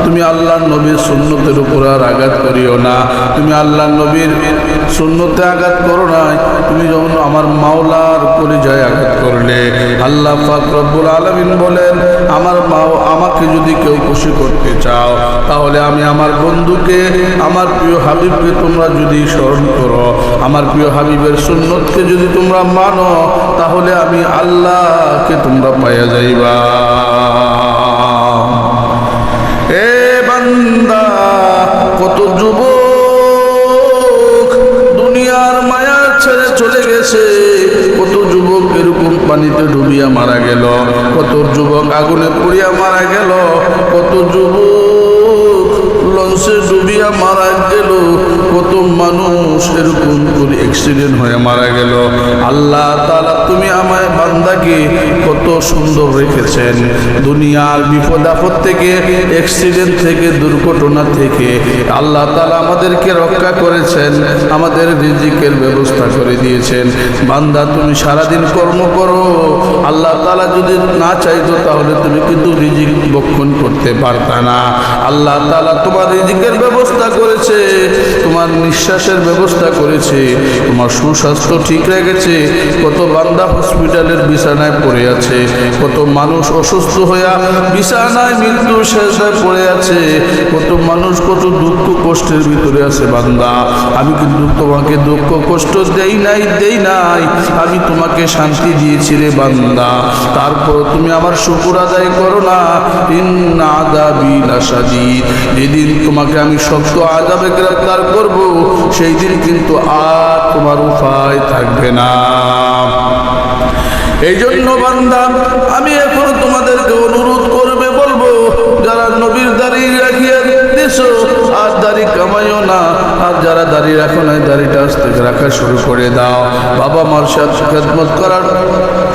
তুমি আল্লাহর নবীর সুন্নতের উপর আর আঘাত করিও না। তুমি আল্লাহর নবীর সুন্নতে আঘাত করো না, তুমি যখন আমার মাওলার কলিজায় আঘাত করলে। আল্লাহ পাক রব্বুল আলামিন বলেন, আমাকে যদি কেউ খুশি করতে চাও তাহলে আমি আমার বন্ধুকে, আমার প্রিয় হাবিবকে তোমরা যদি স্মরণ করো, আমার প্রিয় হাবিবের সুন্নতকে যদি তোমরা মানো, তাহলে আমি আল্লাহকে তোমরা পাইয়া যাইবা। এ বান্দা, কত যুবক দুনিয়ার মায়া ছেড়ে চলে গেছে, কত যুবক এরকম পানিতে ডুবিয়া মারা গেল, কত যুবক আগুনে পুড়িয়া মারা গেল, কত যুবক লঞ্চে ডুবিয়া মারা গেল, কত মানুষ এরকম করে অ্যাক্সিডেন্ট হয়ে মারা গেল। আল্লাহ তাআলা তুমি আমায় বান্দাকে কত সুন্দর রেখেছেন, দুনিয়ার বিপদ আপদ থেকে, অ্যাক্সিডেন্ট থেকে, দুর্ঘটনা থেকে আল্লাহ তাআলা আমাদেরকে রক্ষা করেছেন, আমাদের রিজিকের ব্যবস্থা করে দিয়েছেন। বান্দা তুমি সারাদিন কর্ম করো, আল্লাহ তাআলা যদি না চাইতো তাহলে তুমি কিন্তু রিজিক বক্ষণ করতে পারতা না। আল্লাহ তাআলা তোমার রিজিকের ব্যবস্থা করেছে, তোমার নিঃশ্বাসের ব্যবস্থা করেছে, তোমার সুস্বাস্থ্য ঠিক রেখেছে। কত বান্দা হসপিটালের বিছানায় পড়ে আছে, কত মানুষ অসুস্থ হইয়া বিছানায় মৃত্যুর শেষে পড়ে আছে, কত মানুষ কত দুঃখ কষ্টের ভিতরে আছে। বান্দা, আমি কিন্তু তোমাকে দুঃখ কষ্ট দেই নাই, আমি তোমাকে শান্তি দিয়েছি রে বান্দা। তারপর তুমি আমার শুকর আদায় করো না। ইন্না আযাবি লাশাদীদ, যেদিন তোমাকে আমি শক্ত আযাবে গ্রেফতার করব, সেই দিন কিন্তু আর তোমার উপায় থাকবে না। এই জন্য বান্দা, আমি এখন তোমাদেরকে অনুরোধ করবে বলবো, যারা নবীর দাড়ি রাখিয়া দিছো আর দাড়ি কামাইও না, আর যারা দাড়ি রাখো নাই দাড়িটা আস্তে রাখা শুরু করে দাও, বাবা মার সাথে খেদমত করার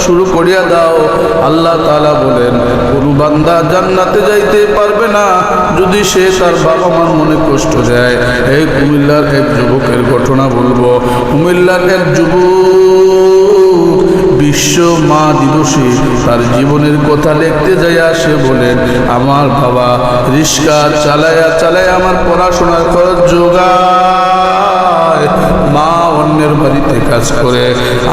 শুরু করিয়া দাও। আল্লাহ তাআলা বলেন, কোন বান্দা জান্নাতে যাইতে পারবে না যদি সে তার বাবা মার মনে কষ্ট দেয়। এই কুমিল্লার এক যুবকের ঘটনা বলবো। কুমিল্লার এক যুবক বিশ্ব মা দিবসে তার জীবনের কথা লিখতে যাইয়া সে বলেন, আমার বাবা রিক্সা চালায়া আমার পড়াশোনার খরচ যোগায়, মা অন্যের বাড়িতে কাজ করে,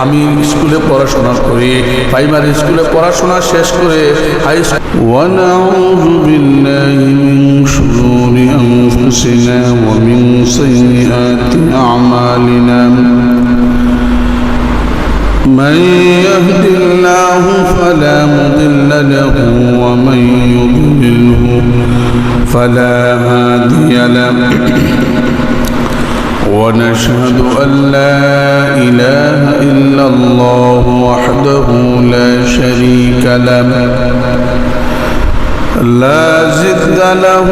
আমি স্কুলে পড়াশোনা করি, প্রাইমারি স্কুলে পড়াশোনা শেষ করে হাই স্কুল। ওয়ানাউযু বিল্লাহি মিন শুরুরি আনফুসিনা ওয়া মিন সাইয়্যাতি আমালিনা। من يهد الله فلا مضل له ومن يضلله فلا هادي له ونشهد أن لا إله إلا الله وحده لا شريك له لا ضد له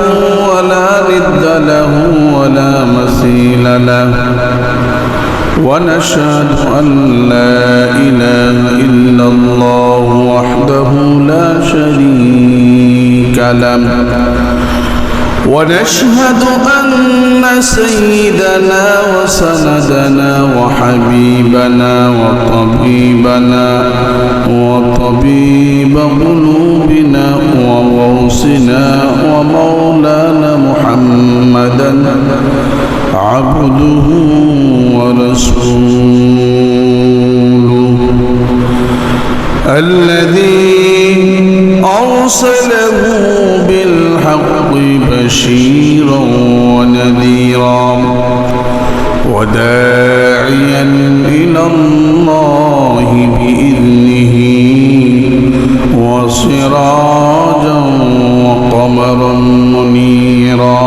ولا ند له ولا مثيل له ونشهد أن لا إله إلا الله وحده لا شريك له ونشهد أن سيدنا وسندنا وحبيبنا وطبيبنا وطبيب قلوبنا وغوثنا ومولانا محمدا عبده ورسوله الذي أرسله بالحق بشيرا ونذيرا وداعيا إلى الله بإذنه وسراجا وقمرا منيرا.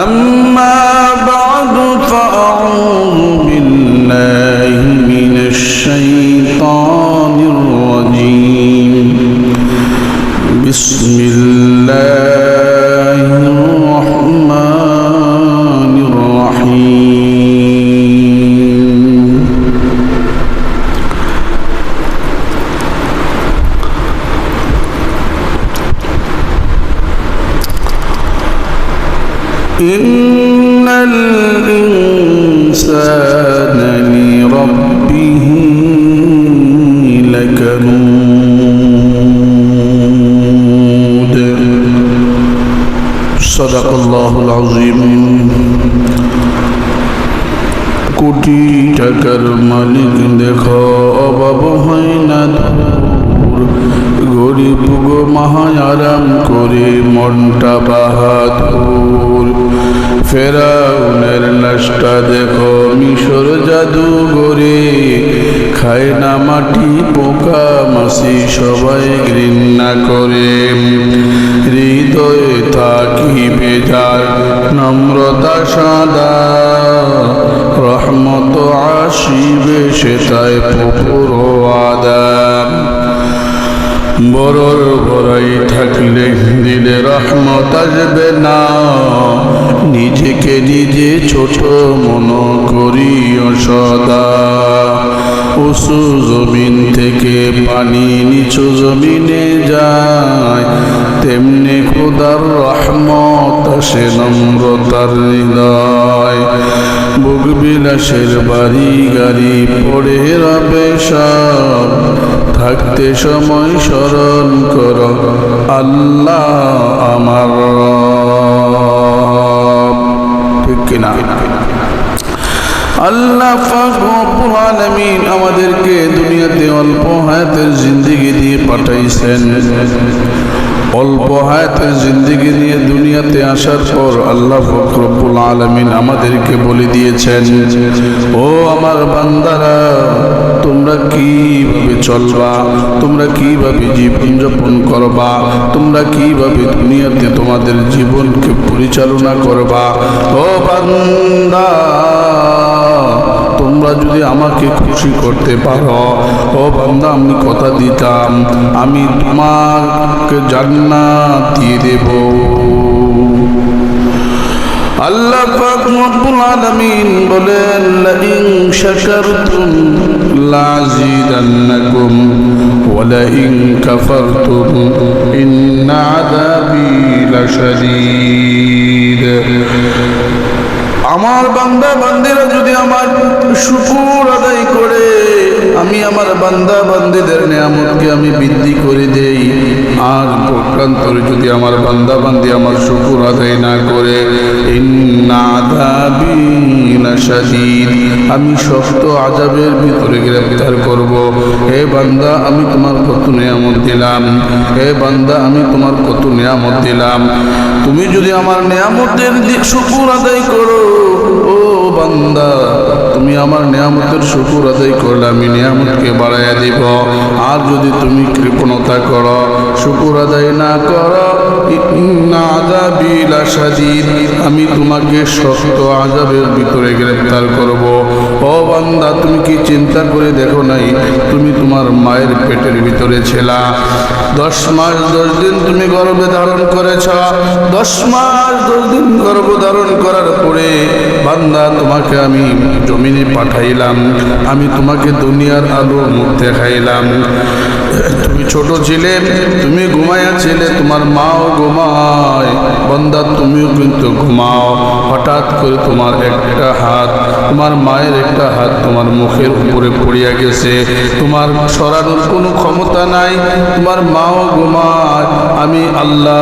أما بعد فأعوذ بالله من الشيطان الرجيم. بسم الله الرحمن الرحيم. إن الإنسان لربه لكنود সাদাকাল্লাহুল আযীম। কোটি টাকার মালিক দেখো অভাব হয় না দূর, গরিব গো মহায়ারাম করে মনটা বাহাদুর। ফেরাউনের লাশটা দেখো মিশর জাদুঘরে, খায় না মাটি পোকা মাছি সবাই ঘৃণা করে। হৃদয়ে থাকি বেজার নম্রতা সাদা, রহমত আসিবে সেটাই পুকুর আদা। বড়র বড়াই থাকলে দিলে রহমত আসবে না, নিজেকে নিজে ছোট মনে করিও সদা। উঁচু জমিন থেকে পানি নিচু জমিনে যায়, তেমনি খোদার রহমত আসে নম্রতার হৃদয়। বুক বিলাসের বাড়ি গাড়ি পড়ে রবে সব, থাকতে সময় স্মরণ কর আল্লাহ আমার রব। ঠিক কিনা? আল্লাহ পাক রব্বুল আলামিন আমাদেরকে দুনিয়াতে অল্প হায়াতের জিন্দেগি দিয়ে পাঠাইছেন। অল্প হায়াতের জিন্দেগি নিয়ে দুনিয়াতে আসার পর আল্লাহ পাক রব্বুল আলামিন আমাদেরকে বলে দিয়েছেন, ও আমার বান্দারা, তোমরা কিভাবে চলবা, তোমরা কিভাবে জীবনযাপন করবা, তোমরা কিভাবে দুনিয়াতে তোমাদের জীবনকে পরিচালনা করবা। ও বান্দা, তোমরা যদি আমাকে খুশি করতে পারো, ও বান্দা আমি কথা দিতাম আমি তোমাকে জান্নাত দিয়ে দেব। আল্লাহ পাক রব্বুল আলামিন বলেন, লাইন শাকারতুম লাযিদান্নাকুম ওয়া লাইন কাফারতুম ইন্না আযাবি লাশাদীদ। আমার বান্দা বান্দীরা যদি আমার শুকর আদায় করে, আমি আমার বান্দা বান্দীদের নিয়ামতকে আমি বৃদ্ধি করে দেই, আর পক্ষান্তরে যদি আমার বান্দা বান্দী আমার শুকর আদায় না করে, ইন্না আযাবি লাশাদীদ, আমি শক্ত আযাবের ভিতরে গ্রেফতার করব। হে বান্দা, আমি তোমার কত নিয়ামত দিলাম, হে বান্দা আমি তোমার কত নিয়ামত দিলাম, তুমি যদি আমার নিয়ামতের শুকর আদায় করো, ও বান্দা তুমি আমার নিয়ামতের শুকর আদায় করলে আমি নিয়ামতকে বাড়াইয়া দিব। আর যদি তুমি কৃপণতা করো, শুকর আদায় না করো, ইন্না আযাবি লাশাদীদ, আমি তোমাকে শক্ত আযাবের ভিতরে গ্রেফতার করব। ও বান্দা, তুমি কি চিন্তা করে দেখো নাই, তুমি তোমার মায়ের পেটের ভিতরে ছিলা, 10 মাস 10 দিন তুমি গর্ভে ধারণ করেছ। 10 মাস 10 দিন গর্ভ ধারণ করার পরে বান্দা তোমাকে আমি জমিনে পাঠাইলাম, আমি তোমাকে দুনিয়ার আলোর মুখ দেখাইলাম। তুমি ছোট ছিলে, তুমি ঘুমাইয়া ছিলে, তোমার মাও ঘুমায়, বান্দা তুমিও কিন্তু ঘুমাও। হঠাৎ করে তোমার একটা হাত, তোমার মায়ের একটা হাত তোমার মুখের উপরে পড়িয়া গেছে, তোমার সরানোর কোনো ক্ষমতা নাই, তোমার মাও ঘুমায়, আমি আল্লাহ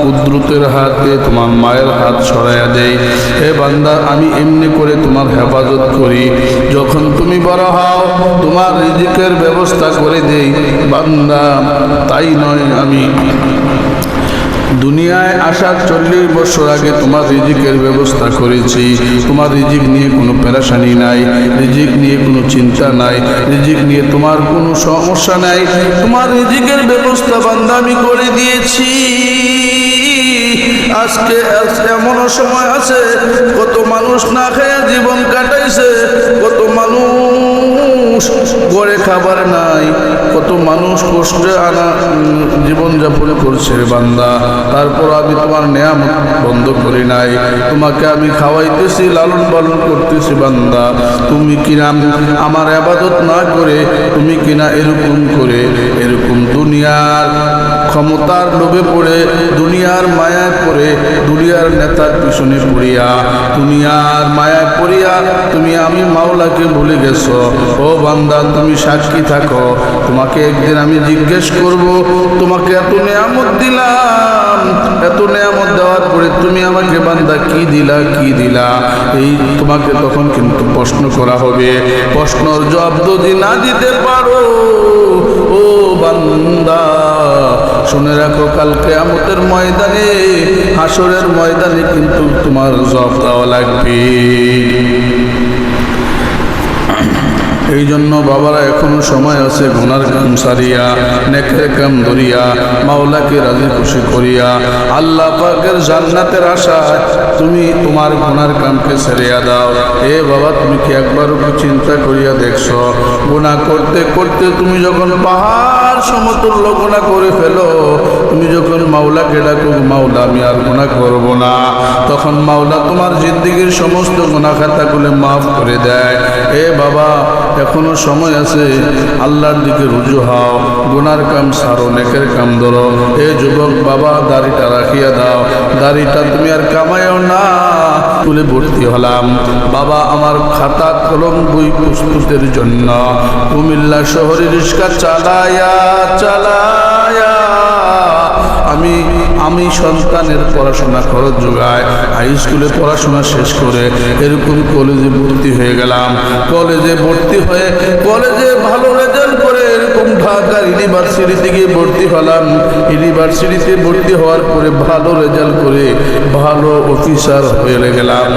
কুদরতের হাতে তোমার মায়ের হাত সরাইয়া দেই। হে বান্দা, আমি এমনি করে তোমার হেফাজত করি, যখন তুমি বড় হও তোমার রিজিকের ব্যবস্থা করে দেই। বান্দা, তাই নয়, আমি দুনিয়ায় আসার 40 বছর আগে তোমার রিজিকের ব্যবস্থা করেছি। তোমার রিজিক নিয়ে কোনো পেরেশানি নাই, রিজিক নিয়ে কোনো চিন্তা নাই, রিজিক নিয়ে তোমার কোনো সমস্যা নাই, তোমার রিজিকের ব্যবস্থা বান্দা আমি করে দিয়েছি। আজকে এমনও সময় আছে, কত মানুষ না খেয়ে জীবন কাটাইছে, কত মানুষ ঘরে খাবার নাই, কত মানুষ কষ্টে আনা জীবনযাপন করছে বান্দা। তারপর আমি তোমার নিয়ামত বন্ধ করি নাই, তোমাকে আমি খাওয়াইতেছি, লালন পালন করতেছি। বান্দা, তুমি কিনা আমার ইবাদত না করে, তুমি কিনা এরকম করে, এরকম দুনিয়ার ক্ষমতার লোভে পড়ে, দুনিয়ার মায়ায় পড়ে, দুনিয়ার নেতার পিছনে পড়িয়া, দুনিয়ার মায়ায় পড়িয়া তুমি আমি মাওলাকে ভুলে গেছো। ও বান্দা, তুমি সাক্ষী থাকো, তোমাকে একদিন আমি জিজ্ঞেস করব, তোমাকে এত নিয়ামত দিলাম, এত নেয়ামত দেওয়ার পরে তুমি আমাকে বান্দা কি দিলা কি দিলা, এই তোমাকে তখন কিন্তু প্রশ্ন করা হবে। প্রশ্নের জবাব যদি না দিতে পারো ও বান্দা, শুনে রাখো কাল কিয়ামতের ময়দানে, হাসরের ময়দানে কিন্তু তোমার জবাব দেওয়া লাগবে। এই জন্য বাবারা এখনো সময় আছে, গুনার কাম সারিয়া নেকের কাম ধরিয়া মাওলাকে রাজি খুশি করিয়া আল্লাহ পাকের জান্নাতের আশায় তুমি তোমার গুনার কামকে ছেড়িয়া দাও। এ বাবা, তুমি কি একবার একটু চিন্তা করিয়া দেখছো, গুনাহ করতে করতে তুমি যখন পাহাড় সমতুল্য গুনাহ করে ফেলো, তুমি যখন মাওলাকে ডাকো মাওলা আমি আর গুনাহ করব না, তখন মাওলা তোমার জিন্দেগীর সমস্ত গুনাহ খাতাগুলো মাফ করে দেয়। এ বাবা, এখনো সময় আছে, আল্লাহর দিকে রুজু হও, গুনার কাম সারো, নেকের কাম ধরো। এ যুবক বাবা, দাড়িটা রাখিয়া দাও, দাড়িটা তুমি আর কামাইও না। তুলে ভর্তি হলাম বাবা, আমার খাতা কলম বই পুস্তকের জন্য কুমিল্লা শহরে রিক্সা চালায়া চালায়া আমি সন্তানের পড়াশোনা খরচ যোগায় হাই স্কুলে পড়াশোনা শেষ করে এরকম কলেজে ভর্তি হয়ে গেলাম। কলেজে ভর্তি হয়ে কলেজে ভালো রেজাল্ট করে এরকম ঢাকার ইউনিভার্সিটিতে গিয়ে ভর্তি হলাম। ইউনিভার্সিটিতে ভর্তি হওয়ার পরে ভালো রেজাল্ট করে ভালো অফিসার হয়ে গেলাম,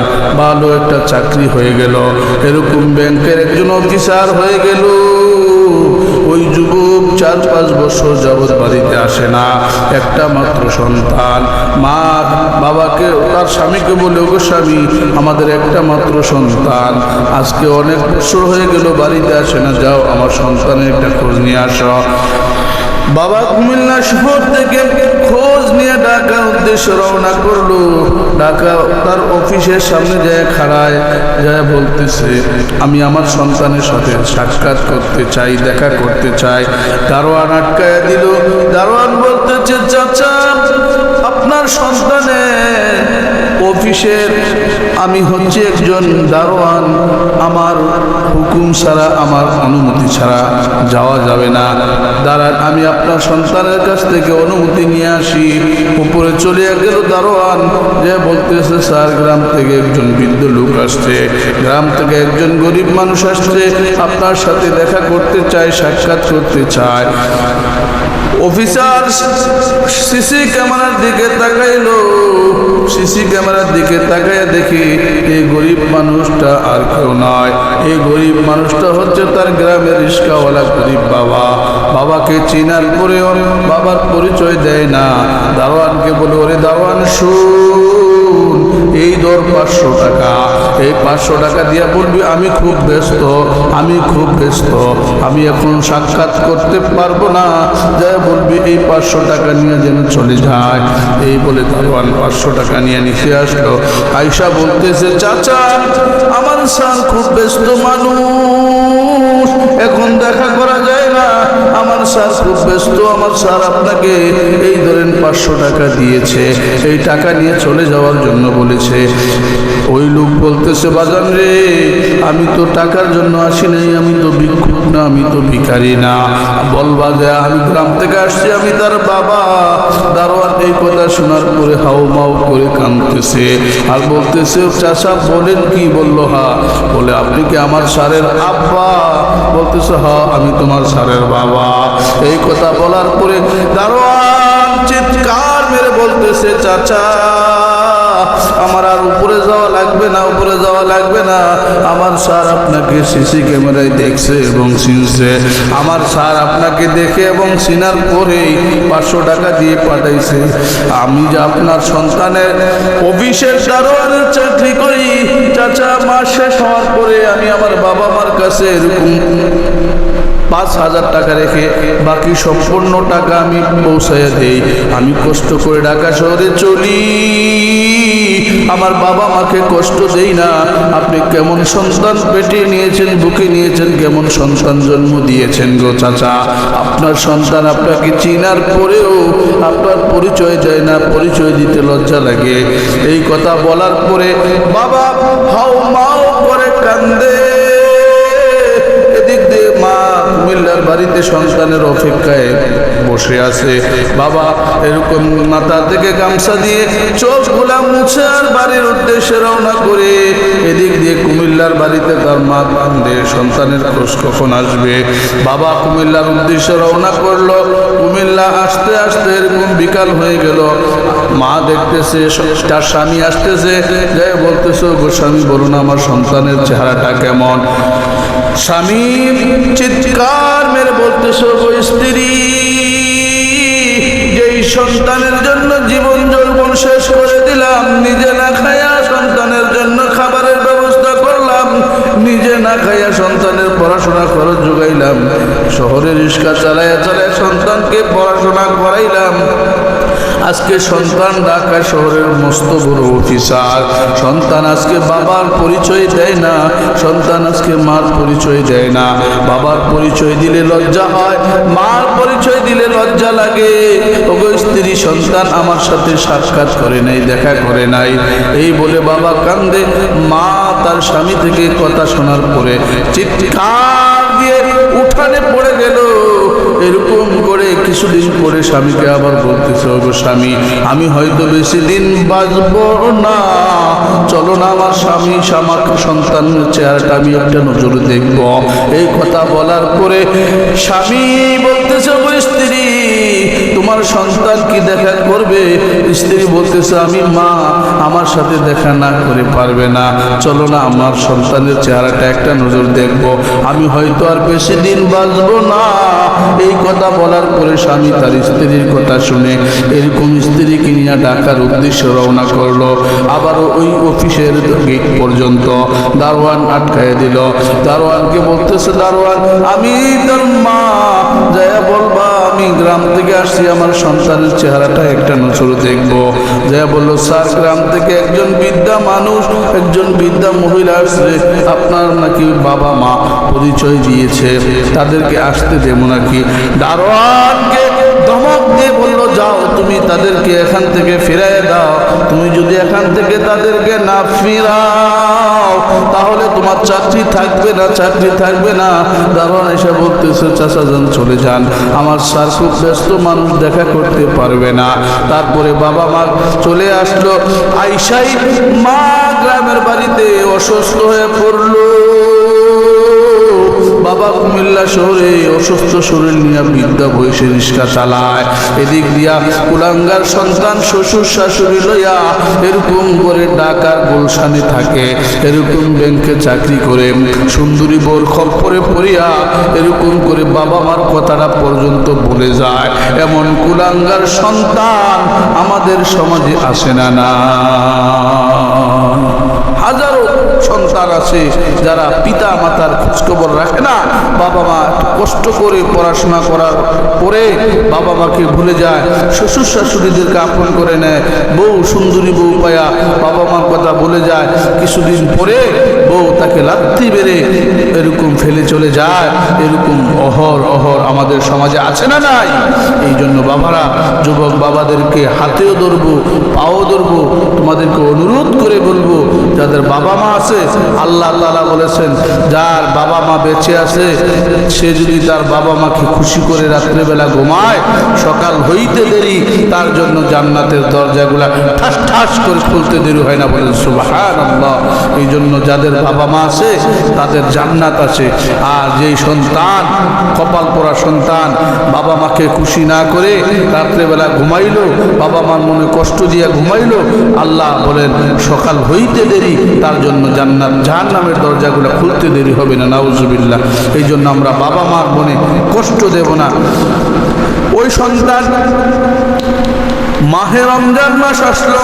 ভালো একটা চাকরি হয়ে গেল, এরকম ব্যাংকের একজন অফিসার হয়ে গেল। ওই যুবক 4-5 বছর যাবৎ বাড়িতে আসে না, একটা মাত্র সন্তান। মা বাবাকে তার স্বামীকে বলে, ওগো স্বামী আমাদের একটা মাত্র সন্তান, আজকে অনেক বছর হয়ে গেল বাড়িতে আসে না, যাও আমার সন্তানের একটা খোঁজ নিয়ে আসো। বাবা কুমিল্লা শহর থেকে খোঁজ নিয়ে ঢাকার উদ্দেশ্যে রওনা করলো। ঢাকা তার অফিসের সামনে যায় খাড়ায়, যায় বলতেছে আমি আমার সন্তানের সাথে সাক্ষাৎ করতে চাই, দেখা করতে চাই। দারোয়ান আটকায়া দিল। দারোয়ান বলতেছে চাচা আপনার সন্তানের অফিসের আমি হচ্ছে একজন দারোয়ান, আমার হুকুম ছাড়া আমার অনুমতি ছাড়া যাওয়া যাবে না। দাঁড়ান আমি আপনার সন্তানের কাছ থেকে অনুমতি নিয়ে আসি। উপরে চলে গেল দারোয়ান, যে বলতেছে স্যার গ্রাম থেকে একজন বৃদ্ধ লোক আসছে, গ্রাম থেকে একজন গরিব মানুষ আসছে, আপনার সাথে দেখা করতে চায়, সাক্ষাৎ করতে চায়। অফিসার সিসি ক্যামেরার দিকে তাকাইলো, সিসি ক্যামেরার দিকে তাকাইয়া দেখি এই গরিব মানুষটা আর কেউ নয়, এই গরিব মানুষটা হচ্ছে তার গ্রামের রিক্সাওয়ালা গরিব বাবা। বাবাকে চিনার পরেও বাবার পরিচয় দেয় না। দারোয়ানকে বলে, ওরে দারোয়ান শুন, এই ধর 500 টাকা, এই 500 টাকা দিয়া বলবি আমি খুব ব্যস্ত, আমি খুব ব্যস্ত, আমি এখন সাক্ষাৎ করতে পারবো না, যাই বলবি এই 500 টাকা নিয়ে যেন চলে যায়। এই বলে দারোয়ান 500 টাকা নিয়ে নিচে আসলো। আয়শা বলতেছে চাচা আমার স্যার খুব ব্যস্ত মানুষ, এখন দেখা করা যায় না, আমার স্যার খুব ব্যস্ত, আমার স্যার আপনাকে এই ধরেন 500 টাকা দিয়েছে, এই টাকা নিয়ে চলে যাওয়ার জন্য বলেছে। ওই লোক বলতেছে বাজান রে, আমি তো টাকার জন্য আসি নাই, আমি তো ভিক্ষুক না, আমি তো ভিখারি না, বলবা যে আমি গ্রাম থেকে আসছি, আমি তার বাবা। দারোয়ান এই কথা শোনার পরে হাউ মাউ করে কাঁদতেছে আর বলতেছে চাচা বলেন কি? বললো হা। বলে আপনি কি আমার স্যারের আব্বা? বলতেছে হ্যাঁ আমি তোমার স্যারের বাবা। এই কথা বলার পরে দারোয়ান চিৎকার মেরে বলতেছে চাচা আমার আর উপরে যাওয়া লাগবে না, উপরে যাওয়া লাগবে না, আমার স্যার আপনাকে সিসি ক্যামেরায় দেখছে এবং চিনছে, আমার স্যার আপনাকে দেখে এবং চিনার পরেই 500 টাকা দিয়ে পাঠাইছে। আমি যে আপনার সন্তানের অফিসের দারোয়ানের চাকরি করি চাচা, মাস শেষ হওয়ার পরে আমি আমার বাবা মার কাছে এরকম 5,000 টাকা রেখে বাকি সম্পূর্ণ টাকা আমি পৌঁছাইয়া দেই। আমি কষ্ট করে ঢাকা শহরে চলি, আমার বাবা মাকে কষ্ট দেই না। আপনি কেমন সন্তান পেটে নিয়েছেন, বুকে নিয়েছেন, কেমন সন্তান জন্ম দিয়েছেন গো চাচা, আপনার সন্তান আপনাকে চিনার পরেও আপনার পরিচয় দেয় না, পরিচয় দিতে লজ্জা লাগে। এই কথা বলার পরে বাবা হাউ মাউ করে কান্দে। এদিক দিয়ে মা কুমিল্লার বাড়িতে সন্তানের অপেক্ষায় বসে আছে। বাবা এরকম মাথা থেকে গামছা দিয়ে চোখগুলা মুছে আর বাড়ির উদ্দেশ্যে রওনা করে এদিক দিয়ে কুমিল্লার বাড়িতে তার মা কান্দে, সন্তানের খোঁজ কখন আসবে। বাবা কুমিল্লার উদ্দেশ্যে রওনা করলো। কুমিল্লা আসতে আসতে এরকম বিকাল হয়ে গেল। মা দেখতেছে তার স্বামী আসতেছে, যাই বলতেছে গো স্বামী বলুন আমার সন্তানের চেহারাটা কেমন। স্বামী চিৎকার মেরে বলতেছে গো স্ত্রী, যেই সন্তানের জন্য জীবন যৌবন শেষ করে দিলাম, নিজে না খায়া সন্তানের জন্য খাবারের ব্যবস্থা করলাম, নিজে না খাইয়া সন্তানের পড়াশোনা খরচ যোগাইলাম, শহরে রিক্সা চালাইয়া চালাইয়া সন্তানকে পড়াশোনা করাইলাম, আজকে সন্তান ঢাকা শহরের মস্ত বড় অফিসার, সন্তান আজকে বাবার পরিচয় দেয় না, সন্তান আজকে মার পরিচয় দেয় না। বাবার পরিচয় দিলে লজ্জা হয়, মার পরিচয় দিলে লজ্জা লাগে। ওগো স্ত্রী, সন্তান আমার সাথে সাক্ষাৎ করে নাই, দেখা করে নাই, এই বলে বাবা কান্দে। মা তার স্বামী থেকে কথা শোনার পরে চিৎকার দিয়ে উঠানে পড়ে গেল। এরকম করে কিছুদিন পরে স্বামীকে আবার বলতেছে ওগো স্বামী, আমি হয়তো বেশি দিন বাঁচব না, চলো না আমার স্বামী আমার সন্তানের চেহারাটা আমি একটা নজরে দেখব। এই কথা বলার পরে স্বামী বলতেছে ওগো স্ত্রী, তোমার সন্তান কি দেখা করবে? স্ত্রী বলতেছে আমি মা, আমার সাথে দেখা না করে পারবে না, চলো না আমার সন্তানের চেহারাটা একটা নজর দেখব, আমি হয়তো আর বেশি দিন বাঁচব না। এই কথা বলার পরে স্বামী তার স্ত্রীর কথা শুনে এরকম স্ত্রীকে নিয়ে ঢাকার উদ্দেশ্যে রওনা করলো। আবারও ওই অফিসের গেট পর্যন্ত দারোয়ান আটকায় দিল। দারোয়ানকে বলতেছে, দারোয়ান আমি তোর মা, যাইয়া বলবা আমি গ্রাম থেকে আসছি, আমার সন্তানের চেহারাটা একটা নজর দেখবো। যাইয়া বললো স্যার, গ্রাম থেকে একজন বৃদ্ধা মানুষ, একজন বৃদ্ধা মহিলা আসছে, আপনার নাকি বাবা মা পরিচয় দিয়েছে, তাদেরকে আসতে দেবো নাকি? দারোয়ানকে ধমক দিয়ে বললো, যাও তুমি তাদেরকে এখান থেকে ফিরাইয়া দাও, তুমি যদি এখান থেকে তাদেরকে না ফিরাও তাহলে তোমার চাকরি থাকবে না, চাকরি থাকবে না। দারোয়ান এসে বলতেছে, চাচা যান চলে যান, আমার স্যার খুব ব্যস্ত মানুষ, দেখা করতে পারবে না। তারপরে বাবা মা চলে আসলো। আইসাই মা গ্রামের বাড়িতে অসুস্থ হয়ে পড়লো। বাবা কুমিল্লা শহরে অসুস্থ শরীর নিয়ে বৃদ্ধা বয়সে রিক্সা চালায়, এদিক দিয়া কুলাঙ্গার সন্তান শ্বশুর শাশুড়ি লইয়া এরকম করে ঢাকার গুলশানে থাকে, এরকম ব্যাংকে চাকরি করে, সুন্দরী বোর খপ্পরে পড়িয়া এরকম করে বাবা মার কথাটা পর্যন্ত ভুলে যায়। এমন কুলাঙ্গার সন্তান আমাদের সমাজে আসে না। না, হাজারো সন্তান আছে যারা পিতা মাতার খোঁজখবর রাখে না, বাবা মা কষ্ট করে পড়াশোনা করার পরে বাবা মাকে ভুলে যায়, শ্বশুর শাশুড়িদেরকে আপন করে নেয়, বউ সুন্দরী বউ পায়া বাবা মার কথা ভুলে যায়, কিছুদিন পরে বউ তাকে লাথি বেড়ে এরকম ফেলে চলে যায়। এরকম অহর আমাদের সমাজে আছে না নাই? এই জন্য বাবারা, যুবক বাবাদেরকে হাতেও ধরবো, পাও ধরবো, তোমাদেরকে অনুরোধ করে বলবো, যাদের বাবা মা আছে, আল্লাহ তাআলা বলেছেন যার বাবা মা বেঁচে আছে সে যদি তার বাবা মাকে খুশি করে রাত্রেবেলা ঘুমায়, সকাল হইতে দেরি তার জন্য জান্নাতের দরজাগুলা ঠাস ঠাস করে খুলতে দেরি হয় না। বলেন সুবহানাল্লাহ। এই জন্য যাদের বাবা মা আছে তাদের জান্নাত আছে। আর যেই সন্তান, কপাল পোড়া সন্তান, বাবা মাকে খুশি না করে রাত্রেবেলা ঘুমাইলো, বাবা মার মনে কষ্ট দিয়া ঘুমাইলো, আল্লাহ বলেন সকাল হইতে দেরি তার জন্য জান্নাত জাহান্নামের দরজাগুলো খুলতে দেরি হবে না। নাউজুবিল্লাহ। এই জন্য আমরা বাবা মার মনে কষ্ট দেব না। ওই সন্তান মাহে রমজান মাস আসলো,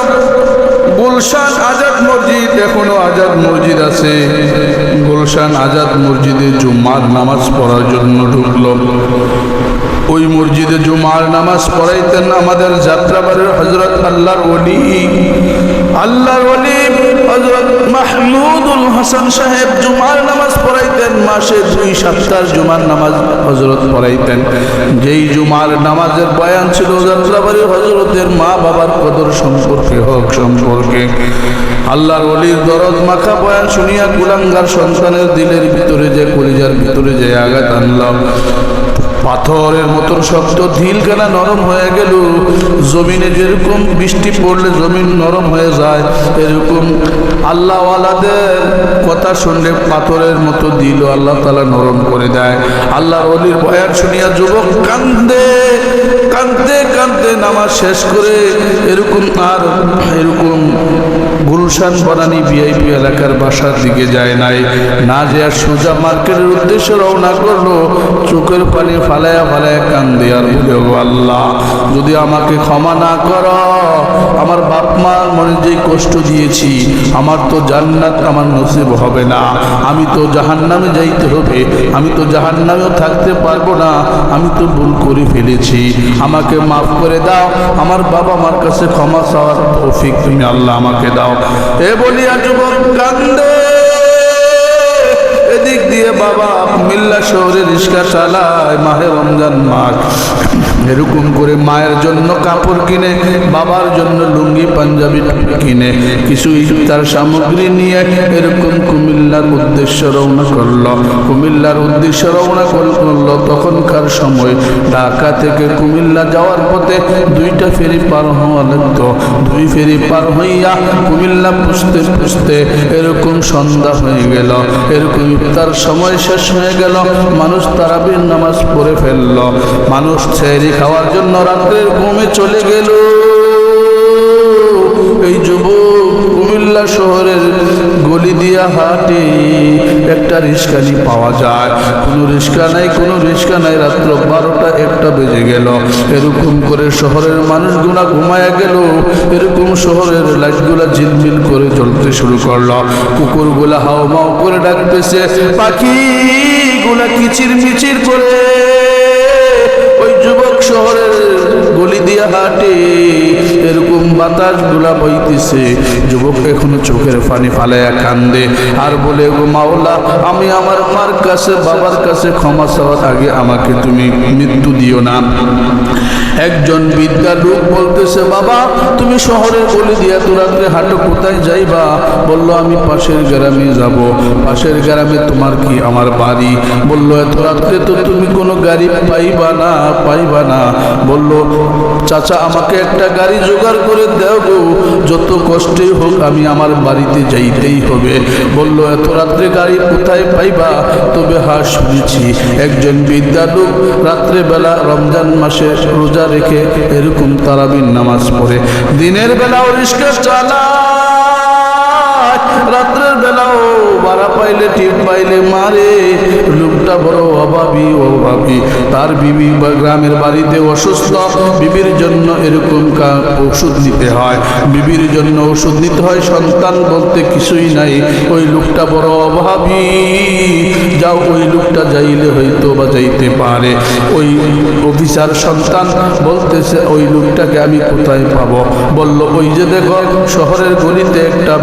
গুলশান আজাদ মসজিদ, এখনো আজাদ মসজিদ আছে, গুলশান আজাদ মসজিদে জুম্মার নামাজ পড়ার জন্য ঢুকলো। ওই মসজিদে জুমার নামাজ পড়াইতেন আমাদের যাত্রাবাড়ির হযরত আল্লাহর ওলি হযরত মাহমুদুল হাসান সাহেব জুমার নামাজ পড়াইতেন। মাসে 2 সপ্তাহ জুমার নামাজ হযরত পড়াইতেন। যেই জুমার নামাজের বয়ান ছিল যাত্রাবাড়ির হযরতের মা বাবার কদর সম্পর্কে, হক সম্পর্কে। আল্লাহর ওলির দরদ মাখা বয়ান শুনিয়া কুলাঙ্গার সন্তানের দিলের ভিতরে যে, কলিজার ভিতরে যে আঘাত আনলাম, পাথরের মতন শক্ত, ঢিল কেনা নরম হয়ে গেল। জমিনে যেরকম বৃষ্টি পড়লে জমিন নরম হয়ে যায়, এরকম আল্লাহওয়ালাদের কথা শুনলে পাথরের মতো দিল আল্লাহ তাআলা নরম করে দেয়। আল্লাহর ওলির বয়ান শুনিয়া যুবক কান্দে কান্দতে কান্দতে নামাজ শেষ করে এরকম গুলশান বানানি ভিআইপি এলাকার বাসার দিকে যায় নাই, না যে আর সোজা মার্কেটের উদ্দেশ্যে রওনা করলো। চোখের পানি ফালায়া ফালায়া কান্দে আর বলে, ও আল্লাহ, যদি আমাকে ক্ষমা না করো, আমার বাপ মার মনে যে কষ্ট দিয়েছি, আমার তো জান্নাত আমার নসিব হবে না, আমি তো জাহান্নামে যাইতে হবে, আমি তো জাহান্নামেও থাকতে পারবো না, আমি তো ভুল করে ফেলেছি, আমাকে মাফ করে দাও, আমার বাবা মার কাছে ক্ষমা চাওয়ার তৌফিক তুমি আল্লাহ আমাকে দাও। এ বলিয়া যুবক কান্দে। এদিক দিয়ে বাবা কুমিল্লা শহরে রিক্সা চালায়, মাহে রমজান মাস, এরকম করে মায়ের জন্য কাপড় কিনে, বাবার জন্য লুঙ্গি পাঞ্জাবি কিনে, কিছু ইফতার সামগ্রী নিয়ে এরকম কুমিল্লার উদ্দেশ্যে রওনা করলো। কুমিল্লার উদ্দেশ্যে রওনা করলো। তখনকার সময় ঢাকা থেকে কুমিল্লা যাওয়ার পথে 2টা ফেরি পার হওয়া লাগতো। 2 ফেরি পার হইয়া কুমিল্লা পুষতে পুষতে এরকম সন্ধ্যা হয়ে গেল। এরকম ইফতার সময় শেষ হয়ে গেল, মানুষ তারাবির নামাজ পড়ে ফেলল, মানুষ সেহরি খাওয়ার জন্য রাত্রের ঘুমে চলে গেল। এই যুবক কুমিল্লা শহরের গলি দিয়া হাঁটে, একটা রিস্কানি পাওয়া যায়, কোনো রিস্কা নাই, কোনো রিস্কা নাই। রাত্র 12টা 1টা বেজে গেল। এরকম করে শহরের মানুষগুলা ঘুমায়া গেল। এরকম শহরের লাইটগুলা ঝিলমিল করে জ্বলতে শুরু করলো। কুকুরগুলা হাও মাও করে ডাকতেছে, পাখিগুলা কিচির মিচির করে। ওই যুবক শহরের গলি দিয়া হাঁটে, এরকম বাতাস গুলা বইতেছে। যুবক এখনো চোখের পানি ফালাইয়া কান্দে আর বলে, গো মাওলা, আমি আমার মার কাছে বাবার কাছে ক্ষমা চাওয়ার আগে আমাকে তুমি মৃত্যু দিও না। একজন বিদ্যা লোক বলতেছে, বাবা তুমি শহরের গলি দিয়া তো রাত্রে হাঁটো, কোথায় যাইবা? বলল, আমি পাশের গ্রামে যাব। পাশের গ্রামে তোমার কি? আমার বাড়ি। বলল, এত রাত্রে তো তুমি কোনো গাড়ি পাইবা না, পাইবা না। বলল, চাচা আমাকে একটা গাড়ি জোগাড় করে দাও গো, যত কষ্টই হোক আমি আমার বাড়িতে যাইতেই হবে। বলল, এত রাত্রে গাড়ি কোথায় পাইবা? তবে হ্যাঁ, শুনেছি একজন বিদ্যা লোক রাত্রে বেলা রমজান মাসে রোজা রেখে এরকম তারাবির নামাজ পড়ে, দিনের বেলাও রিস্কা চালায়, রাত্রের বেলাও ভাড়া পাইলে টিপ পাইলে মারে। লোকটা বড় অভাবী, অভাবী। তার বিবি বা গ্রামের বাড়িতে অসুস্থ, বিবির জন্য এরকম ওষুধ নিতে হয়, বিবির জন্য ওষুধ নিতে হয়, সন্তান বলতে কিছুই নাই। ওই লোকটা বড় অভাবী। যাও, ওই লোকটা যাইলে হয়তো বা যাইতে পারে। ওই অফিসার সন্তান বলতেছে, ওই লোকটাকে আমি কোথায় পাবো? বলল, ওই যে দেখো শহরের গলিতে একটা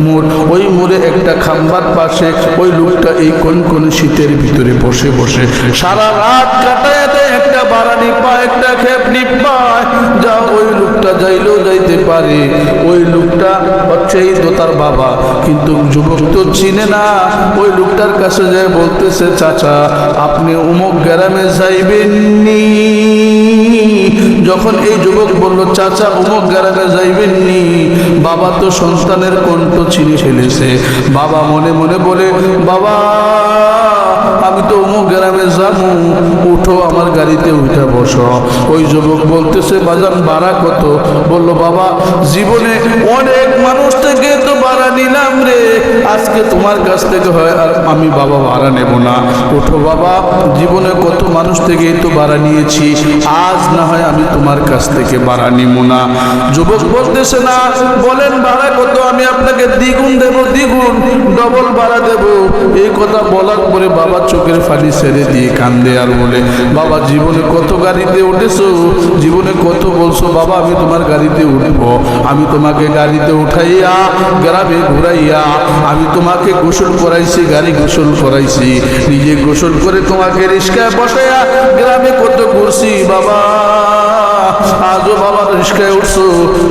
মোড়, ওই মোড়ে একটা খাম্বার পাশে ওই লোকটা এই কোন শীতের ভিতরে বসে বসে সারা রাত কাটায় দেয়, একটা বারানি পায়, একটা খেপনি পায়। যা, ওই লোকটা যাইলেও যাইতে পারে। ওই লোকটা হচ্ছে এই দোতার বাবা, কিন্তু যুবক তো চিনে না। ওই লোকটার কাছে যায় বলতেছে, চাচা আপনি অমুক গ্রামে যাইবেননি? যখন এই যুবক বলল, চাচা অমুক গ্রামে যাইবেননি, বাবা তো সন্তানের কণ্ঠ চিনে ফেলেছে। বাবা মনে মনে বলে, বাবা আমি তো অমুক গ্রামে যাবো, উঠো আমার গাড়িতে উঠে বসো। ওই যুবক বলতেছে, বাজান ভাড়া কত? বলল, বাবা জীবনে অনেক মানুষ থেকে তো ভাড়া নিলাম রে, আজকে তোমার কাছ থেকে হয় আর আমি বাবা ভাড়া নেব না। উঠো বাবা, জীবনে কত মানুষ থেকে তো ভাড়া নিয়েছি, আজ না হয় আমি তোমার কাছ থেকে ভাড়া নিব না। যুবক বলতেছে, না বলেন ভাড়া কত? আমি আপনাকে দ্বিগুণ দেব, দ্বিগুণ ডবল ভাড়া দেব। এই কথা বলার পরে বাবা চোখের পানি ছেড়ে দিয়ে কান্দে আর বলে, বাবা জীবনে কত গাড়িতে উঠেছো, জীবনে কত বলছো বাবা আমি তোমার গাড়িতে উঠবো, আমি তোমাকে গাড়িতে উঠাইয়া গ্রামে ঘুরাইয়া আমি তোমাকে গোসল করাইছি, গাড়ি গোসল করাইছি, নিজে গোসল করে তোমাকে রিস্কায় বসাইয়া গ্রামে কত ঘুরছি বাবা, আজও আজও বাবার রিস্কায় উঠছো,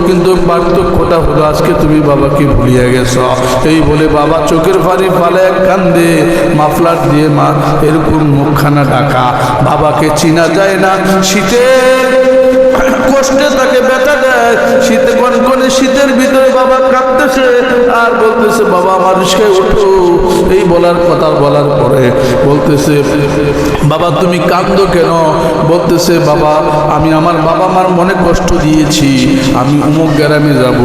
কিন্তু পার্থক্যটা হলো আজকে তুমি বাবাকে ভুলিয়ে গেছো। এই বলে বাবা চোখের পানি ফালে কান্দে, মাফলার দিয়ে মা এরকম মুখখানা ঢাকা। বাবাকে চিনা যায় না, শীতে কষ্টে তাকে ব্যথা দেয়, শীতে কনকনে শীতের ভিতরে বাবা কাঁদতেছে আর বলতেছে বাবা আমার রিস্কায় উঠো। এই বলার কথা বলার পরে বলতেছে বাবা তুমি কাঁদো কেন? বলতেছে বাবা আমি আমার বাবা মার মনে কষ্ট দিয়েছি, আমি অমুক গ্রামে যাব।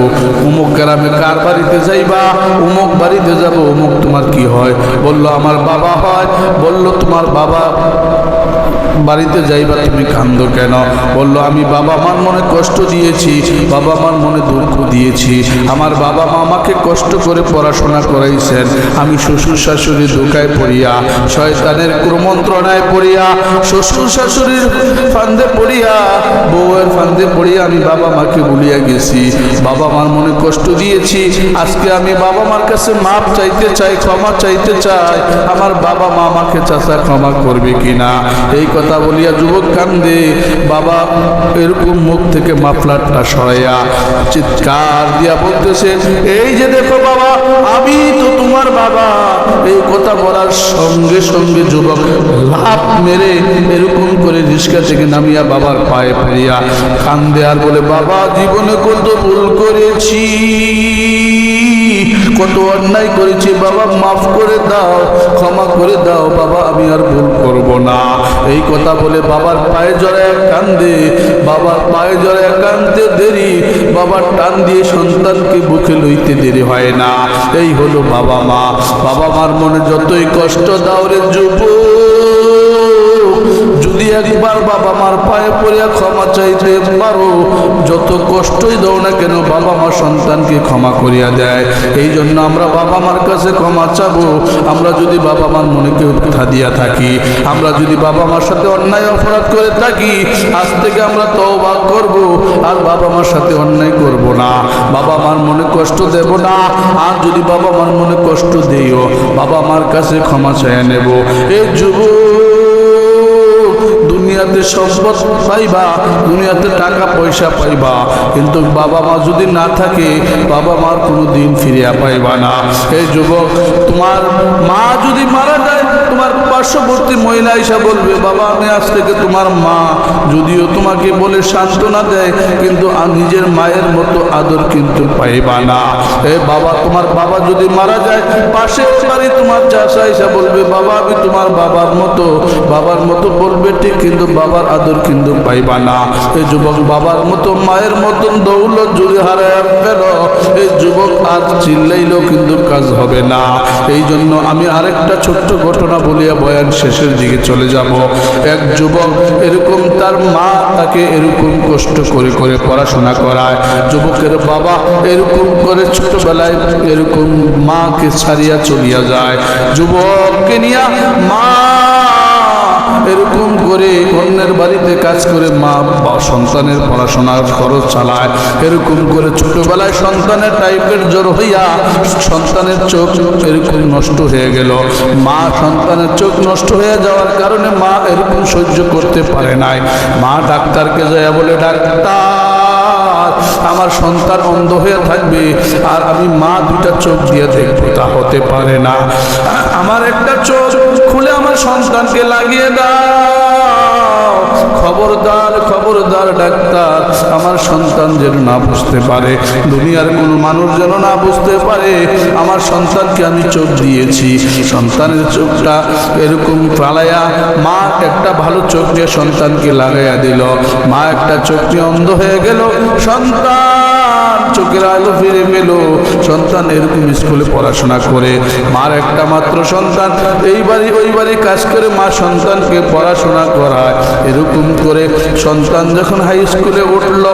অমুক গ্রামে কার বাড়িতে যাইবা? অমুক বাড়িতে যাব। অমুক তোমার কি হয়? বলল আমার বাবা হয়। বলল তোমার বাবা বাড়িতে যাইবা, তুমি কান্দো কেন? বলল আমি বাবা মার মনে কষ্ট দিয়েছি, বাবা মার মনে দুঃখ দিয়েছি। আমার বাবা মা আমাকে কষ্ট করে পড়াশোনা করাইছেন, আমি শ্বশুর শাশুড়ি ধোকায় পড়িয়া, শয়তানের কুমন্ত্রণায় পড়িয়া, শ্বশুর শাশুড়ির ফান্দে পড়িয়া, বউয়ের ফান্দে পড়িয়া আমি বাবা মাকে ভুলিয়া গেছি, বাবা মার মনে কষ্ট দিয়েছি। আজকে আমি বাবা মার কাছে মাপ চাইতে চাই, ক্ষমা চাইতে চাই। আমার বাবা মা আমাকে চাচা ক্ষমা করবে কিনা? এই কথা বলিয়া যুবক কান্দে। বাবা এরকম মুখ থেকে মাফলারটা সরাইয়া চিৎকার দিয়া বলতেছে এই যে দেখো বাবা আমি তো তোমার বাবা। এই কথা বলার সঙ্গে সঙ্গে যুবক লাফ মেরে এরকম করে রিস্কা থেকে নামিয়া বাবার পায়ে পড়িয়া কান্দে আর বলে বাবা জীবনে কত ভুল করেছি, কত অন্যায় করেছি, বাবা মাফ করে দাও, ক্ষমা করে দাও বাবা, আমি আর ভুল করব না। এই কথা বলে বাবার পায়ে জড়ায় কান্দে। বাবার পায়ে জড়ায় কান্দতে দেরি, বাবার টান দিয়ে সন্তানকে বুকে লইতে দেরি হয় না। এই হলো বাবা মা। বাবা মার মনে যতই কষ্ট দাও রে যুবক, যদি একবার বাবা মার পায়ে পড়িয়া ক্ষমা চাইতে পারো, যত কষ্টই দাও না কেন বাবা মা সন্তানকে ক্ষমা করিয়া দেয়। এই জন্য আমরা বাবা মার কাছে ক্ষমা চাবো। আমরা যদি বাবা মার মনে কেউ কথা দিয়া থাকি, আমরা যদি বাবা মার সাথে অন্যায় অপরাধ করে থাকি, আজ থেকে আমরা তওবা করব আর বাবা মার সাথে অন্যায় করব না, বাবা মার মনে কষ্ট দেব না। আর যদি বাবা মার মনে কষ্ট দিও, বাবা মার কাছে ক্ষমা চেয়ে নেব। এই যুবক দুনিয়াতে সম্পদ পাইবা, দুনিয়াতে টাকা পয়সা পাইবা, কিন্তু বাবা মা যদি না থাকে বাবা মার কোনো দিন ফিরিয়া পাইবা না। এই যুবক তোমার মা যদি মারা যায়, তোমার পার্শ্ববর্তী মহিলা এসে বলবে বাবা আমি আজ থেকে তোমার মা, যদিও তোমাকে বলে সান্ত্বনা দেয়, কিন্তু নিজের মায়ের মতো আদর কিন্তু পাইবা না। এ বাবা তোমার বাবা যদি মারা যায়, পাশের বাড়ি তোমার চাচা এসে বলবে বাবা আমি তোমার বাবার মতো, বাবার মতো বলবে ঠিক, কিন্তু বাবার আদর কিন্তু পাইবা না। এই যুবক বাবার মতো মায়ের মতন দৌলত যদি হারায় ফেল, এই যুবক আর চিল্লাইলেও কিন্তু কাজ হবে না। এই জন্য আমি আরেকটা ছোট্ট ঘটনা বলিয়া বয়ান শেষের দিকে চলে যাব। এক যুবক এরকম তার মা তাকে এরকম কষ্ট করে করে পড়াশোনা করায়, যুবকের বাবা এরকম করে ছোটবেলায় এরকম মাকে ছাড়িয়া চলিয়া যায়। যুবককে নিয়া মা এরকম করে অন্যের বাড়িতে কাজ করে মা সন্তানের পড়াশোনার খরচ চালায়। এরকম করে ছোটবেলায় সন্তানের টাইপের জ্বর হইয়া সন্তানের চোখ এরকম নষ্ট হয়ে গেল। মা সন্তানের চোখ নষ্ট হয়ে যাওয়ার কারণে মা এরকম সহ্য করতে পারে নাই। মা ডাক্তারকে যায় বলে ডাক্তার আমার সন্তান অন্ধ হয়ে থাকবে আর আমি মা দুটা চোখ দিয়ে দেখবো, তা হতে পারে না। আমার একটা চোখ খুলে আমার সন্তানকে লাগিয়ে দাও। খবরদার খবরদার ডাক্তার, আমার সন্তান যেন না বুঝতে পারে, দুনিয়ার কোনো মানুষ যেন না বুঝতে পারে আমার সন্তানকে আমি চোখ দিয়েছি। সন্তানের চোখটা এরকম ফালাইয়া মা একটা ভালো চোখ দিয়ে সন্তানকে লাগাইয়া দিল। মা একটা চোখ দিয়ে অন্ধ হয়ে গেল, সন্তান চোখের আলো ফিরে পেল। সন্তান এরকম স্কুলে পড়াশোনা করে, মার একটা মাত্র সন্তান, এই বাড়ি ওই বাড়ি কাজ করে মা সন্তানকে পড়াশোনা করায়। এরকম করে সন্তান যখন হাই স্কুলে উঠল,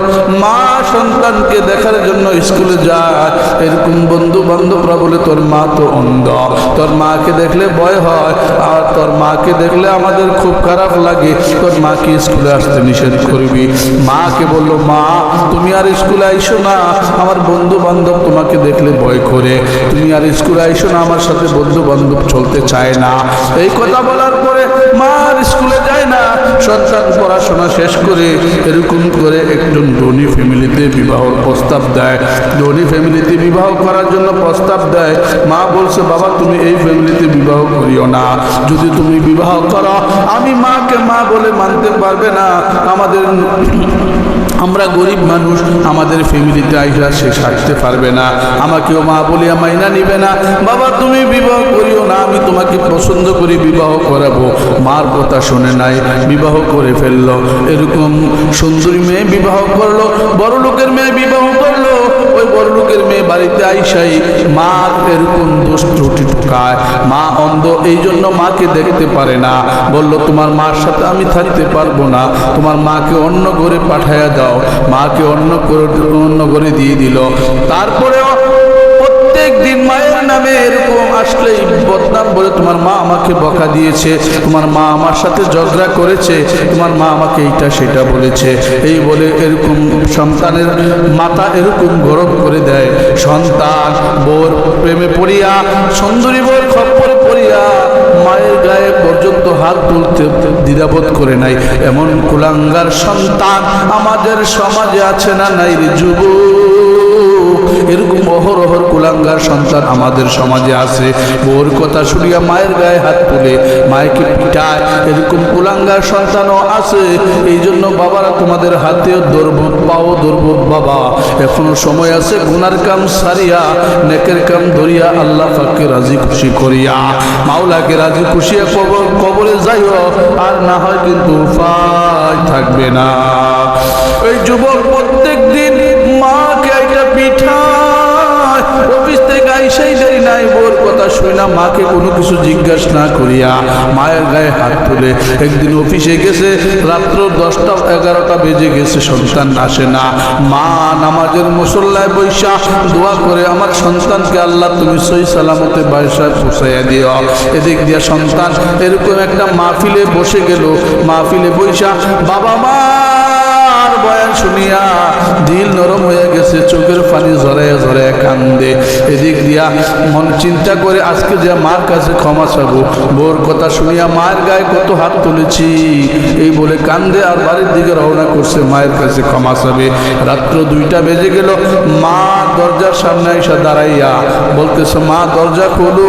মা সন্তানকে দেখার জন্য স্কুলে যায়। এরকম বন্ধু বান্ধবরা বলে তোর মা তো অন্ধ, তোর মাকে দেখলে ভয় হয়, আর তোর মাকে দেখলে আমাদের খুব খারাপ লাগে, তোর মাকে স্কুলে আসতে নিষেধ করবি। মাকে বলল মা তুমি আর স্কুলে আইসো না, আমার বন্ধু বান্ধব তোমাকে দেখলে ভয় করে, তুমি আর স্কুলে আইসো না, আমার সাথে বন্ধু বান্ধব চলতে চায় না। এই কথা বলার পরে মা আর স্কুলে যায় না। সন্তান পড়াশোনা শেষ করে এরকম করে একজন ধনী ফ্যামিলিতে বিবাহর প্রস্তাব দেয়। ধনী ফ্যামিলিতে বিবাহ করার জন্য প্রস্তাব দেয়। মা বলছে, বাবা তুমি এই ফ্যামিলিতে বিবাহ করিও না, যদি তুমি বিবাহ করো আমি মাকে মা বলে মানতে পারবে না, আমরা গরিব মানুষ, আমাদের ফ্যামিলিতে আইসা সে থাকতে পারবে না, আমাকেও মা বলিয়া মাইনা নিবে না। বাবা তুমি বিবাহ করিও না, আমি তোমাকে পছন্দ করি বিবাহ করাবো। মার কথা শুনে নাই, বিবাহ করে ফেললো। এরকম সুন্দরী মেয়ে বিবাহ করলো, বড় লোকের মেয়ে বিবাহ করলো। ওই বড় লোকের মেয়ে বাড়িতে আইসাই মা এরকম দোষ ত্রুটি ঢুকায়। মা অন্ধ, এই জন্য মাকে দেখতে পারে না। বলল তোমার মার সাথে আমি থাকতে পারবো না, তোমার মাকে অন্য ঘরে পাঠাইয়া দাও। মাকে অন্য করে দিয়ে দিল। তারপরেও প্রত্যেক দিন মায়ের নামে এরকম আসলেই বদনাম বলে, তোমার মা আমাকে বকা দিয়েছে, তোমার মা আমার সাথে ঝগড়া করেছে, তোমার মা আমাকে এইটা সেটা বলেছে, এই বলে এরকম সন্তানের মাথা এরকম গরম করে দেয়। সন্তান বোর প্রেমে পড়িয়া, সুন্দরী বোর খপ্পরে পড়িয়া মায়ের গায়ে পর্যন্ত হাত তুলতে দ্বিধাবোধ করে নাই। এমন কুলাঙ্গার সন্তান আমাদের সমাজে আছে না নাই রে যুবক? এরকম অহরহর কুলাঙ্গার সন্তান আমাদের সমাজে আছে। বউর কথা শুনিয়া মায়ের গায়ে হাত তুলে মায়েকে পিটায়, এরকম কুলাঙ্গার সন্তানও আছে। এই জন্য বাবারা তোমাদের হাতেও ধরবো, পাও ধরবো। বাবা এখনো সময় আছে, গুনার কাম সারিয়া নেকের কাম ধরিয়া আল্লাহ পাককে রাজি খুশি করিয়া, মাওলাকে রাজি খুশিয়া কবরে যাইও, আর না হয় কিন্তু উপায় থাকবে না। ওই যুবক প্রত্যেক দিন মাকে একটা পিঠায়, অফিস থেকে আইসাই দেরি নাই, বোর কথা শুই না, মাকে কোনো কিছু জিজ্ঞাসা না করিয়া মায়ের গায়ে হাত তুলে। একদিন অফিসে গেছে, রাত্র 10টা 11টা বেজে গেছে, সন্তান আসে না। মা নামাজের মুসল্লায় বৈশা দোয়া করে, আমার সন্তানকে আল্লাহ তুমি সহি সালামতে বাসায় পৌঁছাইয়া দিও। এদিক দিয়া সন্তান এরকম একটা মাহফিলে বসে গেল। মাহফিলে বৈশা বাবা মা বয়ান শুনিয়া দিল নরম হয়ে গেছে, চোখের পানি ঝরাইয়া ঝরাইয়া কান্দে। এদিক দিয়া মন চিন্তা করে আজকে যে মার কাছে ক্ষমা চাবো। বোর কথা শুনিয়া মায়ের গায়ে কত হাত তুলেছি, এই বলে কান্দে আর বাড়ির দিকে রওনা করছে মায়ের কাছে ক্ষমা চাবে। রাত্র 2টা বেজে গেল। মা দরজার সামনে এসে দাঁড়াইয়া বলতেছে, মা দরজা খোলো।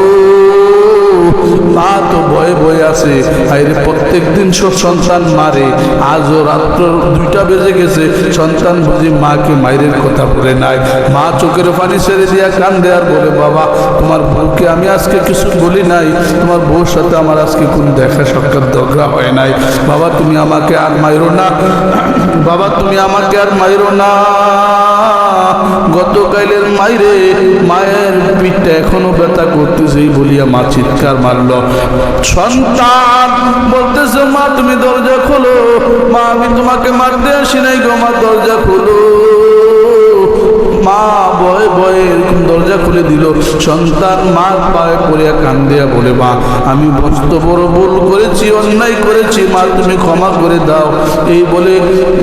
মা তো ভয়ে ভয়ে আছে, আইরে প্রত্যেক দিন সব সন্তান মারে, আজও রাত্র 2টা বেজে গেছে, সন্তান বুঝি মাকে মায়ের কথা বলে নাই। মা চোখের পানি ছেড়ে দিয়া কান্দে আর বলে, বাবা তোমার বউকে আমি আজকে কিছু বলি নাই, তোমার বউর সাথে আমার আজকে কোন দেখা সাক্ষাৎ ঝগড়া হয় নাই। বাবা তুমি আমাকে আর মাইরো না, বাবা তুমি আমাকে আর মাইরো না। গতকালের মাইরে মায়ের পিঠটা এখনো ব্যথা করতেছে বলিয়া মা চিৎকার মারল। সন্তান বলতেছে, মা তুমি দরজা খোলো। মা আমি তোমাকে মারতে আসি নাই গো, মা দরজা খোলো। মা ভয়ে ভয়ে এরকম দরজা খুলে দিল। সন্তান মার পায়ে পড়িয়া কান্দিয়া বলে, মা আমি মস্ত বড় ভুল করেছি, অন্যায় করেছি, মা তুমি ক্ষমা করে দাও। এই বলে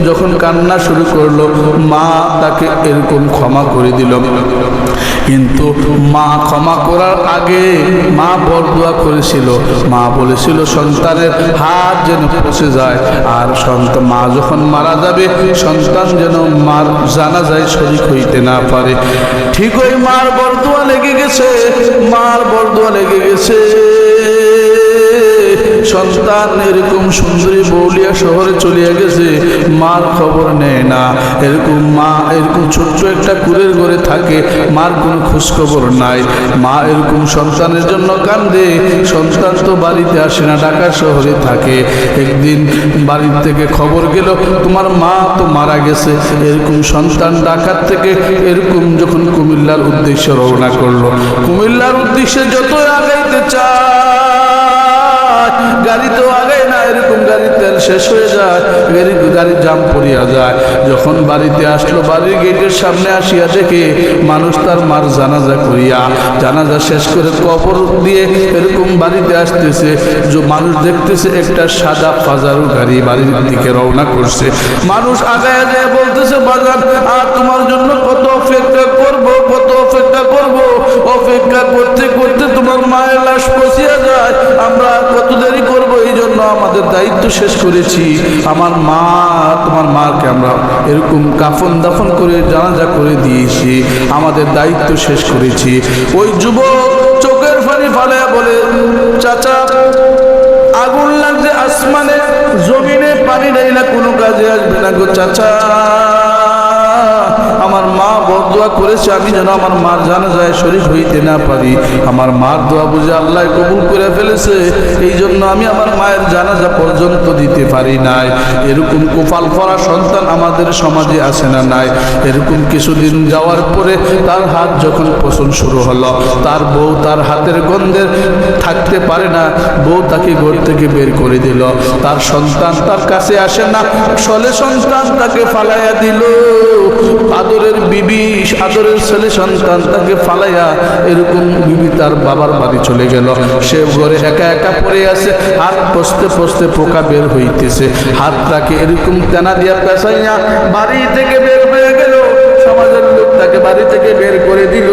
যখন কান্না শুরু করলো, মা তাকে এরকম ক্ষমা করে দিল। কিন্তু মা ক্ষমা করার আগে মা বরদোয়া করেছিল। মা বলেছিল সন্তানের হাত যেন পচে যায়, আর মা যখন মারা যাবে সন্তান যেন মার জানাজায় শরীক হইতে না পারে। ঠিক ওই মার বরদোয়া লেগে গেছে, মার বরদোয়া লেগে গেছে। সন্তান এরকম সুন্দরী বউলিয়া শহরে চলিয়া গেছে, মার খবর নেয় না। এরকম মা এরকম ছোট্ট একটা কুড়ের ঘরে থাকে, মার কোনো খোঁজখবর নাই। মা এরকম সন্তানের জন্য কান্দে। সন্তান তো বাড়িতে আসে না, ঢাকা শহরে থাকে। একদিন বাড়ির থেকে খবর গেল তোমার মা তো মারা গেছে। এরকম সন্তান ঢাকার থেকে এরকম যখন কুমিল্লার উদ্দেশ্যে রওনা করলো, কুমিল্লার উদ্দেশ্যে যত আগাইতে চায় গাড়ি তো আগে না, এরকম গাড়ির তেল শেষ হয়ে যায়, গাড়ির জাম পড়িয়া যায়। যখন বাড়িতে আসলো, বাড়ির গেটের সামনে আসিয়া দেখে মানুষ তার মার জানাজা করিয়া, জানাজা শেষ করে কবর দিয়ে এরকম বাড়িতে আসতেছে। যে মানুষ দেখতেছে একটা সাদা ফাজারু গাড়ি বাড়ির দিকে রওনা করছে। মানুষ আগায় যায় বলতেছে, বাজার আর তোমার জন্য কত অপেক্ষা করব, অপেক্ষা করতে করতে তোমার মায়ের লাশ পচিয়া যায়, আমরা কত দেরি করবো? এই জন্য আমাদের দায়িত্ব শেষ করেছি। আমার মা, তোমার মাকে আমরা এরকম কাফন দাফন করে জানাজা করে দিয়েছি, আমাদের দায়িত্ব শেষ করেছি। ওই যুবক চোখের পানি ফালে বলে, চাচা আগুন লাগছে আসমানে, জমিনে পানি দেয় না, কোনো কাজে আসবে না গো চাচা। আমার মা বদদোয়া করেছে আমি যেন আমার মার জানাজায় শরীক হইতে না পারি। আমার মার দোয়া বুঝে আল্লাহ কবুল করে ফেলেছে, এই জন্য আমি আমার মায়ের জানাজা পর্যন্ত দিতে পারি নাই। এরকম কোপাল পরা সন্তান আমাদের সমাজে আছে না নাই? এরকম কিছুদিন যাওয়ার পরে তার হাত যখন পচন শুরু হলো, তার বউ তার হাতের গন্ধে থাকতে পারে না, বউ তাকে ঘর থেকে বের করে দিল। তার সন্তান তার কাছে আসে না, ছেলে সন্তান তাকে ফালাইয়া দিল। আদরের বিবি, আদরের ছেলে সন্তান তাকে ফালাইয়া এরকম বিবি তার বাবার বাড়ি চলে গেল। সে ঘরে একা একা পড়ে আছে, হাত পচতে পচতে পোকা বের হইতেছে, হাতটাকে এরকম টানা দিয়া পেঁচাইয়া বাড়ি থেকে বের হয়ে গেল। সমাজের লোক তাকে বাড়ি থেকে বের করে দিল।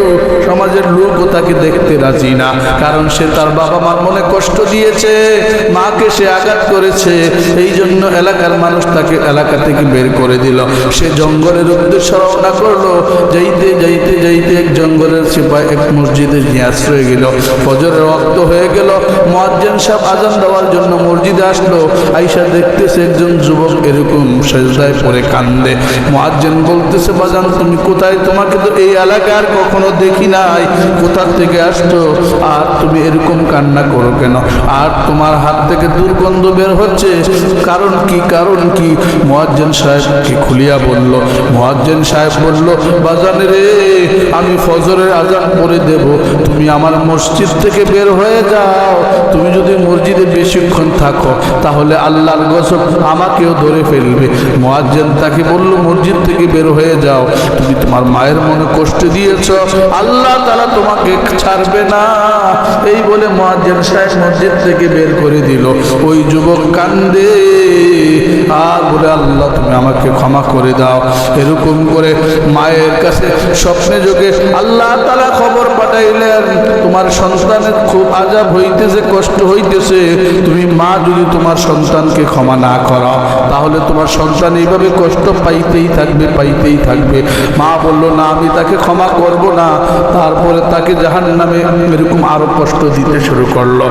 সমাজের লোকও তাকে দেখতে রাজি না, কারণ সে তার বাবা মার মনে কষ্ট দিয়েছে, মাকে সে আঘাত করেছে। এই জন্য এলাকার মানুষ তাকে এলাকা থেকে বের করে দিল। সে জঙ্গলের উদ্দেশ্যে রওনা করলো। যাইতে যাইতে যাইতে এক জঙ্গলের সিপাহী এক মসজিদে নিয়ে আশ্রয় গেল। ফজরের ওয়াক্ত হয়ে গেল, মুয়াজ্জিন সাহেব আজান দেওয়ার জন্য মসজিদে আসলো। আয়েশা দেখতেছে একজন যুবক এরকম সেজদায় পড়ে কান্দে। মুয়াজ্জিন বলতেছে, বাজান তুমি কোথায়? তোমাকে তো এই এলাকার কখনো দেখি নাই, কোথা থেকে আসছো আর তুমি এরকম কান্না করো কেন? আর তোমার হাত থেকে দুর্গন্ধ বের হচ্ছে, কারণ কি? কারণ কি? মুয়াজ্জিন সাহেবকে খুলিয়া বলল। মুয়াজ্জিন সাহেব বলল, বাজান রে, আমি ফজরের আজান পড়ে দেব, তুমি আমার মসজিদ থেকে বের হয়ে যাও। তুমি যদি মসজিদে বেশিক্ষণ থাকো তাহলে আল্লাহর গজব আমাকেও ধরে ফেলবে। মুয়াজ্জিন তাকে বলল, মসজিদ থেকে বের হয়ে যাও, তুমি তোমার মায়ের মনে কষ্ট দিয়েছ, আল্লাহ তাআলা তোমাকে ছাড়বে না। এই বলে মুয়াজ্জিন সাহেব মসজিদ থেকে বের করে দিল। ওই যুবক কান্দে আর বলে, আল্লাহ তুমি আমাকে ক্ষমা করে দাও। এরকম করে মায়ের কাছে স্বপ্নে যোগে আল্লাহ তাআলা খবর পাঠাইলেন, তোমার সন্তানের খুব আযাব হইতেছে, কষ্ট হইতেছে। তুমি মা যদি তোমার সন্তানকে ক্ষমা না করো তাহলে তোমার সন্তান এইভাবে কষ্ট পাইতেই থাকবে, পাইতেই থাকবে। মা বলল, না আমি তাকে ক্ষমা করব না। তারপরে তাকে জাহান্নামে এরকম আরো কষ্ট দিতে শুরু করলো।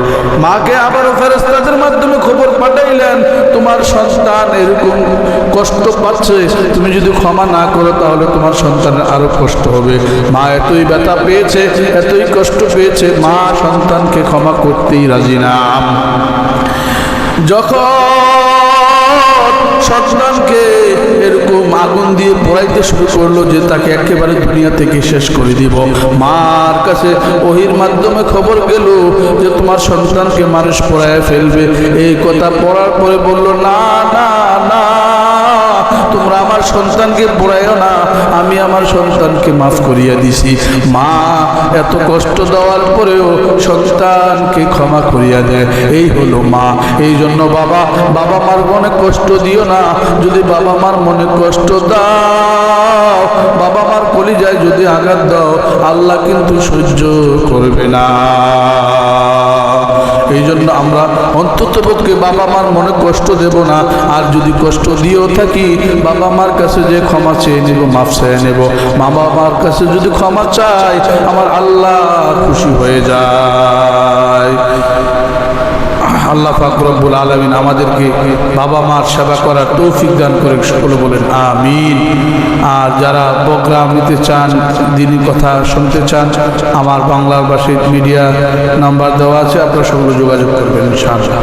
মাকে আবারও ফেরেশতাদের মাধ্যমে খবর পাঠাইলেন, তোমার সন্তান এরকম কষ্ট পাচ্ছে, তুমি যদি ক্ষমা না করো তাহলে তোমার সন্তানের আরো কষ্ট হবে। মা এতই ব্যথা পেয়েছে, এতই কষ্ট পেয়েছে, মা সন্তানকে ক্ষমা করতেই রাজি না। যখন সন্তানকে এরকম আগুন দিয়ে পোড়াইতে শুরু করলো যে তাকে একেবারে দুনিয়া থেকে শেষ করে দিব, মার কাছে ওহির মাধ্যমে খবর গেল যে তোমার সন্তানকে মানুষ পোড়ায় ফেলবে। এই কথা পড়ার পরে বলল, না না না, তোমরা আমার সন্তানকে পোড়াইও না, আমি আমার সন্তানকে মাফ করিয়া দিছি। মা এত কষ্ট দেওয়ার পরেও সন্তানকে ক্ষমা করিয়া দেয়, এই হলো মা। এই জন্য বাবা মার মনে কষ্ট দিও না। যদি বাবা মার মনে কষ্ট দাও, বাবা মার কলিজায় যদি আঘাত দাও, আল্লাহ কিন্তু সহ্য করবে না। এই জন্য আমরা অন্ততপক্ষে বাবা মার মনে কষ্ট দেব না। আর যদি কষ্ট দিয়েও থাকি, বাবা মার কাছে যে ক্ষমা চেয়ে নেব, মাফ চেয়ে নেব। বাবা মার কাছে যদি ক্ষমা চাই, আমার আল্লাহ খুশি হয়ে যায়। আল্লাহ পাক রব্বুল আলামিন আমাদেরকে বাবা মার সেবা করার তৌফিক দান করে, সকলে বলেন আমিন। আর যারা প্রোগ্রাম নিতে চান, দিনী কথা শুনতে চান, আমার বাংলার ভাষী মিডিয়া নাম্বার দেওয়া আছে, আপনারা সকলে যোগাযোগ করবেন ইনশাআল্লাহ।